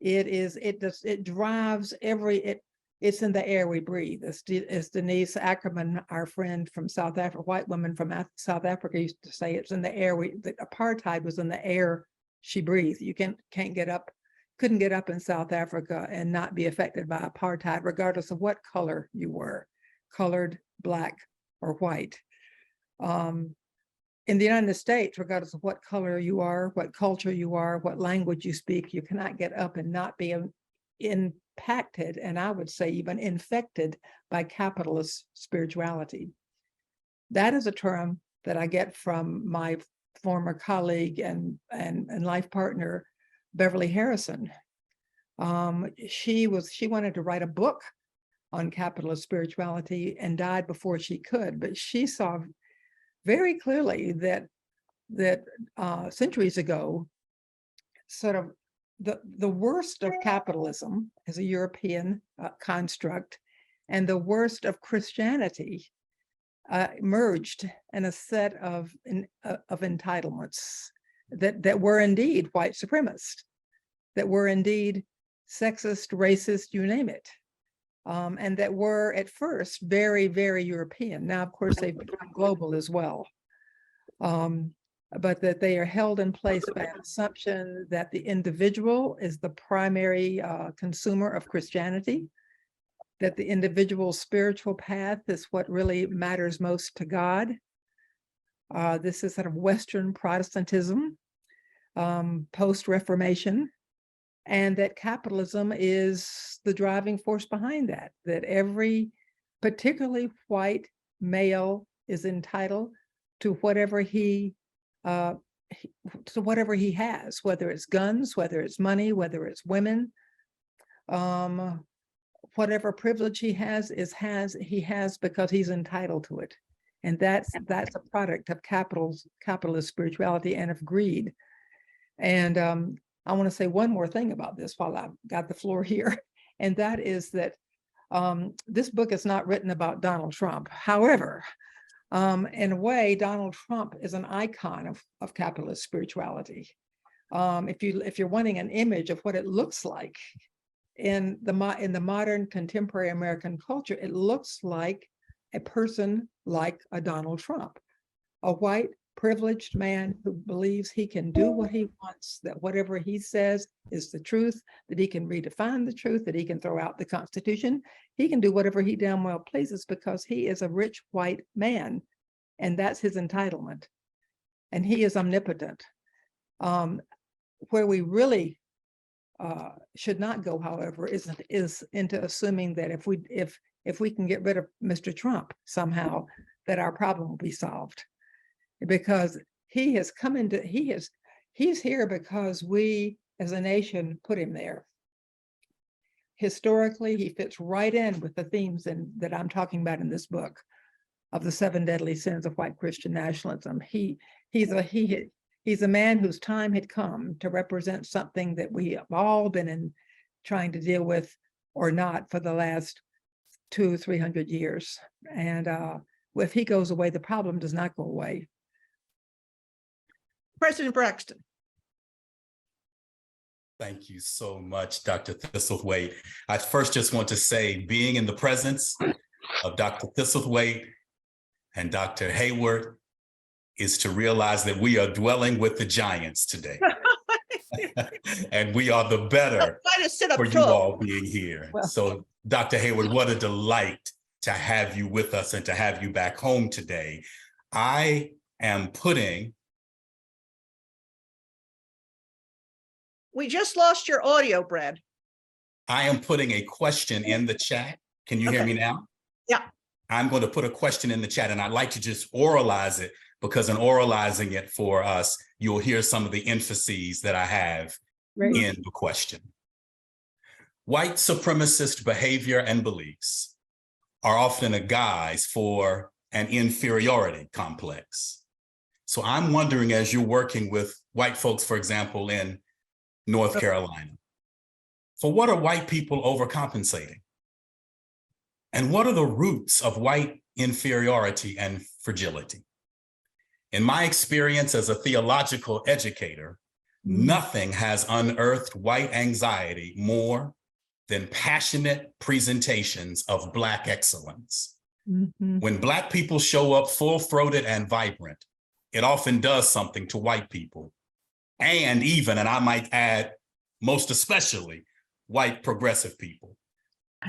It drives it's in the air we breathe. As Denise Ackerman, our friend from South Africa, white woman from South Africa, used to say, it's in the air. The apartheid was in the air she breathed. You couldn't get up in South Africa and not be affected by apartheid, regardless of what color you were, colored, black, or white. In the United States, regardless of what color you are, what culture you are, what language you speak, you cannot get up and not be impacted, and I would say even infected, by capitalist spirituality. That is a term that I get from my former colleague and life partner, Beverly Harrison, She wanted to write a book on capitalist spirituality and died before she could, but she saw very clearly that centuries ago, sort of the worst of capitalism as a European construct and the worst of Christianity merged in a set of entitlements that were indeed white supremacist, that were indeed sexist, racist, you name it, and that were at first very, very European. Now, of course, they've become global as well, but that they are held in place by an assumption that the individual is the primary consumer of Christianity, that the individual's spiritual path is what really matters most to God. This is sort of Western Protestantism, post-Reformation, and that capitalism is the driving force behind that, that every particularly white male is entitled to whatever he has, whether it's guns, whether it's money, whether it's women, whatever privilege he has because he's entitled to it. And that's a product of capitalist spirituality and of greed. And I want to say one more thing about this while I've got the floor here, and that is that this book is not written about Donald Trump. However, in a way, Donald Trump is an icon of capitalist spirituality. If you're wanting an image of what it looks like in the modern contemporary American culture, it looks like a person like a Donald Trump, a white privileged man who believes he can do what he wants, that whatever he says is the truth, that he can redefine the truth, that he can throw out the Constitution. He can do whatever he damn well pleases because he is a rich white man, and that's his entitlement. And he is omnipotent. Where we really should not go, however, is into assuming that if we can get rid of Mr. Trump somehow, that our problem will be solved. Because he's here because we as a nation put him there. Historically, he fits right in with the themes that I'm talking about in this book of the 7 deadly sins of white Christian nationalism. He's a man whose time had come to represent something that we have all been trying to deal with or not for the last 200-300 years. And if he goes away, the problem does not go away. President Braxton. Thank you so much, Dr. Thistlethwaite. I first just want to say, being in the presence of Dr. Thistlethwaite and Dr. Heyward is to realize that we are dwelling with the giants today. And we are the better for you all being here. Well, so Dr. Heyward, what a delight to have you with us and to have you back home today. I am putting We just lost your audio, Brad. I am putting a question in the chat. Can you hear me now? Yeah. I'm going to put a question in the chat, and I'd like to just oralize it, because in oralizing it for us, you'll hear some of the emphases that I have in the question. White supremacist behavior and beliefs are often a guise for an inferiority complex. So I'm wondering, as you're working with white folks, for example, in North Carolina, for what are white people overcompensating? And what are the roots of white inferiority and fragility? In my experience as a theological educator, nothing has unearthed white anxiety more than passionate presentations of Black excellence. When Black people show up full-throated and vibrant, it often does something to white people. And even, and I might add, most especially, white progressive people.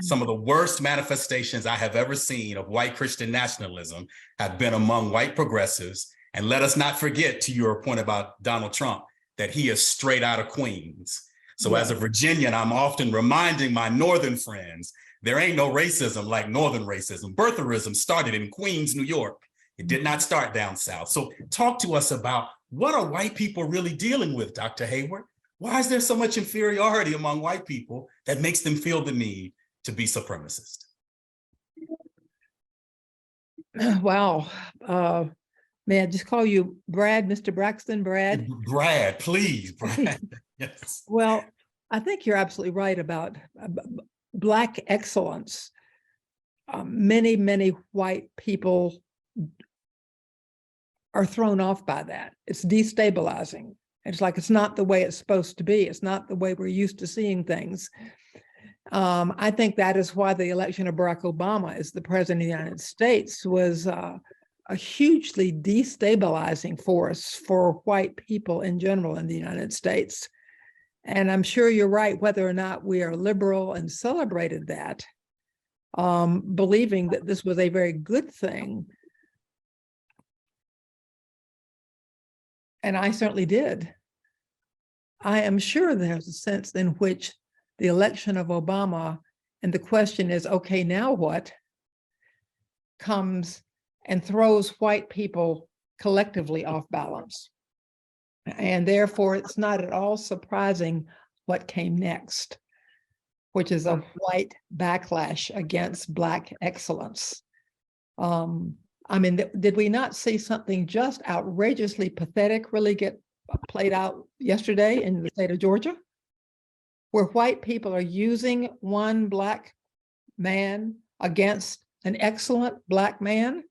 Some of the worst manifestations I have ever seen of white Christian nationalism have been among white progressives. And let us not forget, to your point about Donald Trump, that he is straight out of Queens. So as a Virginian, I'm often reminding my Northern friends, there ain't no racism like Northern racism. Birtherism started in Queens, New York. It did not start down South. So talk to us about, what are white people really dealing with, Dr. Heyward? Why is there so much inferiority among white people that makes them feel the need to be supremacist? Wow. May I just call you Brad, Mr. Braxton, Brad? Brad, please, Brad. Yes. Well, I think you're absolutely right about Black excellence. Many white people are thrown off by that. It's destabilizing. It's like it's not the way it's supposed to be. It's not the way we're used to seeing things. I think that is why the election of Barack Obama as the president of the United States was a hugely destabilizing force for white people in general in the United States. And I'm sure you're right, whether or not we are liberal and celebrated that, believing that this was a very good thing. And I certainly did. I am sure there's a sense in which the election of Obama and the question is, okay, now what, comes and throws white people collectively off balance. And therefore, it's not at all surprising what came next, which is a white backlash against Black excellence. I mean, did we not see something just outrageously pathetic really get played out yesterday in the state of Georgia, where white people are using one Black man against an excellent Black man?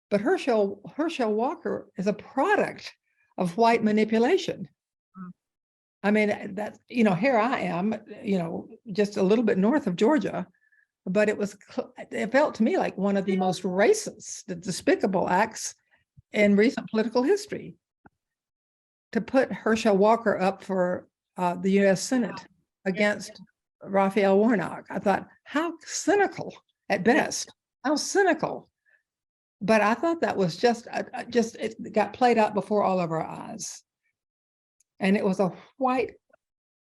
But Herschel Walker is a product of white manipulation. I mean, that's, you know, here I am, you know, just a little bit north of Georgia, but it felt to me like one of the most racist, despicable acts in recent political history to put Herschel Walker up for the U.S. Senate against Raphael Warnock. I thought, how cynical at best, how cynical. But I thought that was just it got played out before all of our eyes. And it was a white,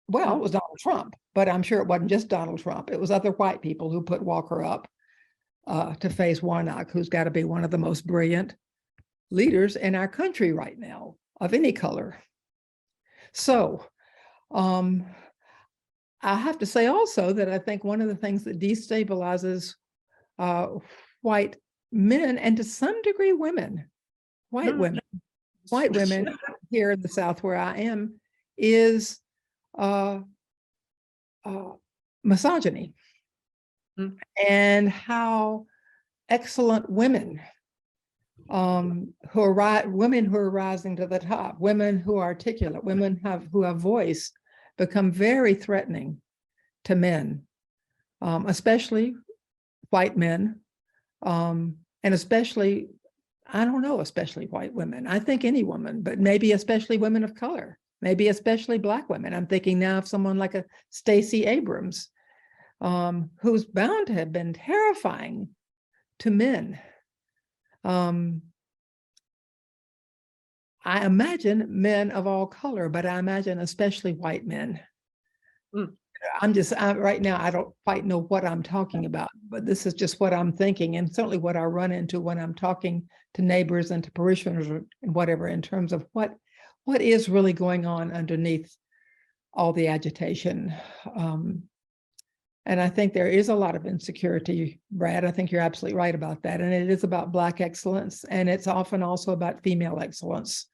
well, it was Donald Trump, but I'm sure it wasn't just Donald Trump. It was other white people who put Walker up to face Warnock, who's got to be one of the most brilliant leaders in our country right now, of any color. So I have to say also that I think one of the things that destabilizes white men, and to some degree women, white women here in the South where I am, is misogyny. And how excellent women who are rising to the top, women who are articulate, women who have voice, become very threatening to men, especially white men, and especially, I don't know, especially white women. I think any woman, but maybe especially women of color, maybe especially Black women. I'm thinking now of someone like a Stacey Abrams, who's bound to have been terrifying to men. I imagine men of all color, but I imagine especially white men. Right now, I don't quite know what I'm talking about, but this is just what I'm thinking, and certainly what I run into when I'm talking to neighbors and to parishioners and whatever, in terms of what is really going on underneath all the agitation. And I think there is a lot of insecurity, Brad. I think you're absolutely right about that. And it is about Black excellence, and it's often also about female excellence.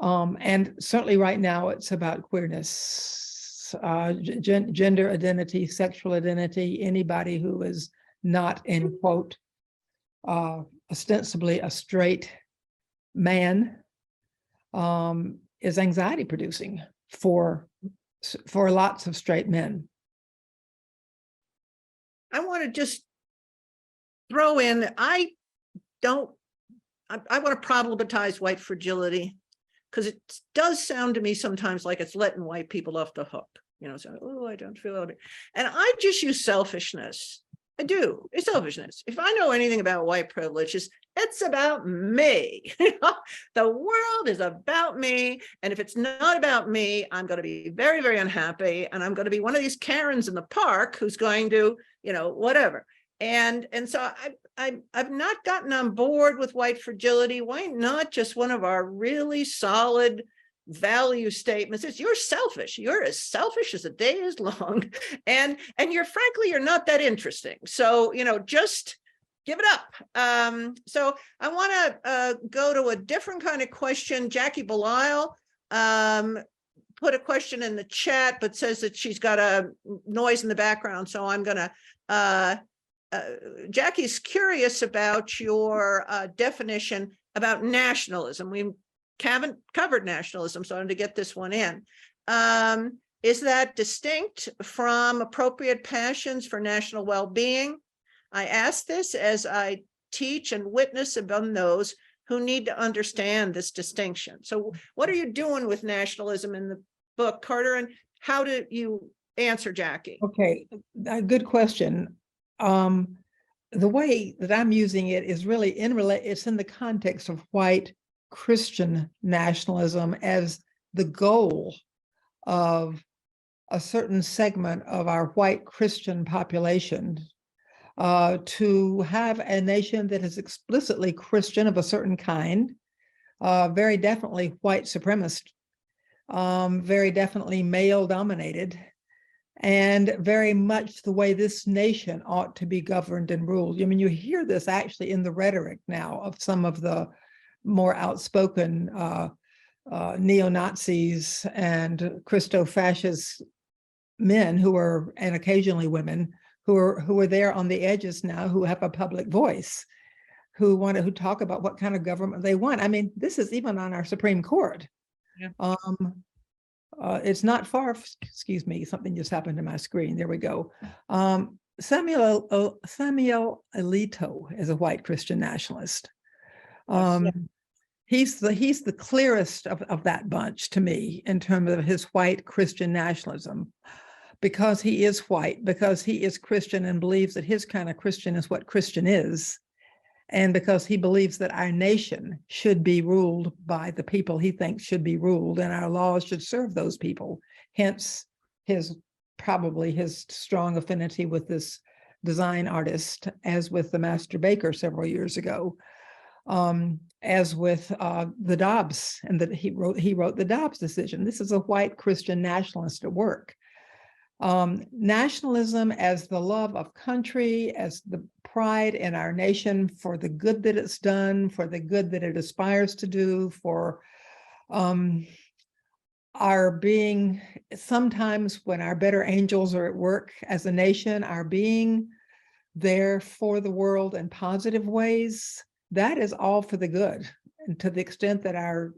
And certainly right now, it's about queerness. Gender identity, sexual identity, anybody who is not, in quote, ostensibly a straight man, is anxiety producing for lots of straight men. I want to just throw in, I want to problematize white fragility, because it does sound to me sometimes like it's letting white people off the hook, you know, so, oh, I don't feel it. And I just use selfishness. I do. It's selfishness. If I know anything about white privilege, it's about me. The world is about me. And if it's not about me, I'm going to be very, very unhappy. And I'm going to be one of these Karens in the park who's going to, you know, whatever. And so I've not gotten on board with white fragility. Why not just one of our really solid value statements. It's you're selfish. You're as selfish as a day is long. And you're frankly, you're not that interesting. So, just give it up. So I want to go to a different kind of question. Jackie Belisle put a question in the chat, but says that she's got a noise in the background. So I'm going to, Jackie's curious about your definition about nationalism. We haven't covered nationalism, so I wanted to get this one in. Is that distinct from appropriate passions for national well-being? I ask this as I teach and witness among those who need to understand this distinction. So what are you doing with nationalism in the book, Carter, and how do you answer Jackie? Okay, good question. The way that I'm using it is really it's in the context of white Christian nationalism as the goal of a certain segment of our white Christian population to have a nation that is explicitly Christian of a certain kind, very definitely white supremacist, very definitely male dominated, and very much the way this nation ought to be governed and ruled. I mean, you hear this actually in the rhetoric now of some of the more outspoken neo-Nazis and Christo-fascist men and occasionally women who are there on the edges now, who have a public voice, who talk about what kind of government they want. I mean, this is even on our Supreme Court. Yeah. It's not far, excuse me, something just happened to my screen. There we go. Samuel Alito is a white Christian nationalist. He's the clearest of that bunch to me in terms of his white Christian nationalism, because he is white, because he is Christian and believes that his kind of Christian is what Christian is, and because he believes that our nation should be ruled by the people he thinks should be ruled, and our laws should serve those people. Hence probably his strong affinity with this design artist, as with the Master Baker several years ago, as with the Dobbs, and that he wrote the Dobbs decision. This is a white Christian nationalist at work. Nationalism as the love of country, as the pride in our nation for the good that it's done, for the good that it aspires to do, for our being, sometimes when our better angels are at work as a nation, our being there for the world in positive ways, that is all for the good. And to the extent that our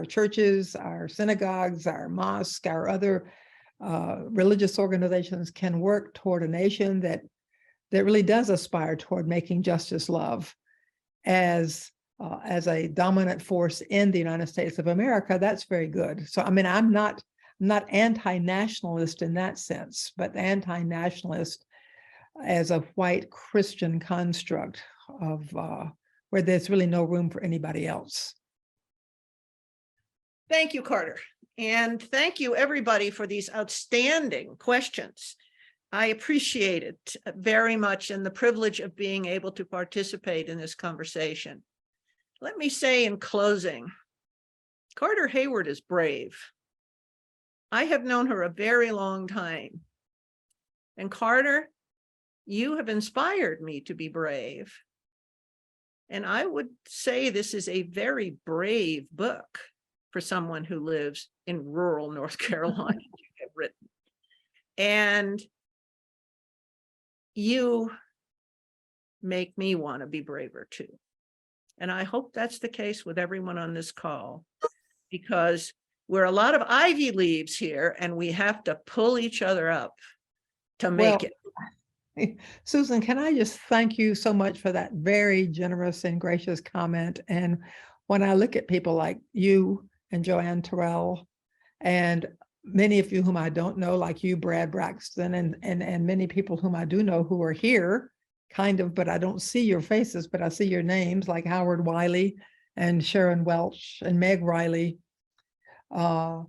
churches, our synagogues, our mosques, our other religious organizations can work toward a nation that really does aspire toward making justice love as a dominant force in the United States of America, that's very good. So I mean, I'm not anti-nationalist in that sense, but anti-nationalist as a white Christian construct of where there's really no room for anybody else. Thank you, Carter. And thank you, everybody, for these outstanding questions. I appreciate it very much, and the privilege of being able to participate in this conversation. Let me say in closing, Carter Heyward is brave. I have known her a very long time. And Carter, you have inspired me to be brave. And I would say this is a very brave book for someone who lives in rural North Carolina. You have written. And you make me want to be braver too. And I hope that's the case with everyone on this call, because we're a lot of Ivy leaves here and we have to pull each other up to make it. Susan, can I just thank you so much for that very generous and gracious comment. And when I look at people like you and Joanne Terrell, and many of you whom I don't know, like you, Brad Braxton, and many people whom I do know who are here, kind of, but I don't see your faces, but I see your names, like Howard Wiley and Sharon Welch and Meg Riley. I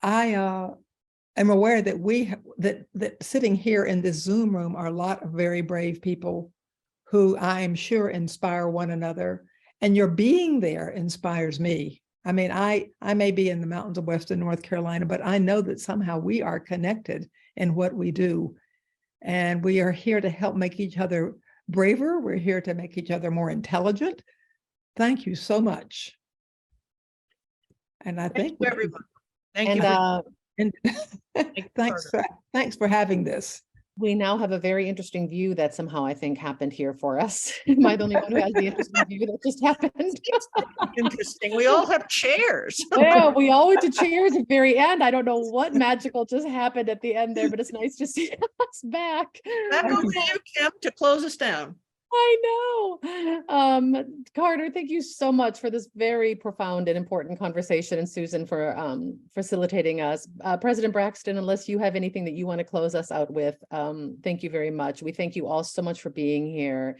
am aware that that sitting here in this Zoom room are a lot of very brave people who I am sure inspire one another, and your being there inspires me. I mean, I may be in the mountains of Western North Carolina, but I know that somehow we are connected in what we do. And we are here to help make each other braver. We're here to make each other more intelligent. Thank you so much. And I Thank think you, everyone. Thank you. And for- thanks for having this. we now have a very interesting view that somehow I think happened here for us. Am I the only one who has the interesting view that just happened? Interesting. We all have chairs. Yeah, we all went to chairs at the very end. I don't know what magical just happened at the end there, but it's nice to see us back. Back over to you, Kim, to close us down. I know. Carter, thank you so much for this very profound and important conversation, and Susan for facilitating us. President Braxton, unless you have anything that you want to close us out with, thank you very much. We thank you all so much for being here.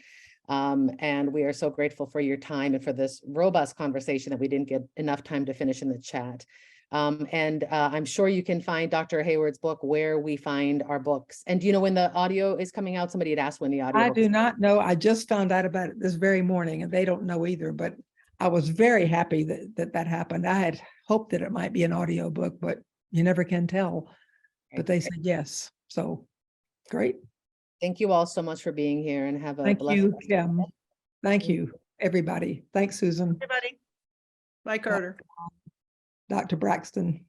And we are so grateful for your time and for this robust conversation that we didn't get enough time to finish in the chat. I'm sure you can find Dr. Heyward's book where we find our books. And do you know when the audio is coming out? Somebody had asked when the audio. I do not know. I just found out about it this very morning, and they don't know either, but I was very happy that happened. I had hoped that it might be an audio book, but you never can tell. But they said yes. So great. Thank you all so much for being here, and have a Thank blessed you, rest of the Kim. day. Thank you, everybody. Thanks, Susan. Everybody. Bye, Carter. Dr. Braxton.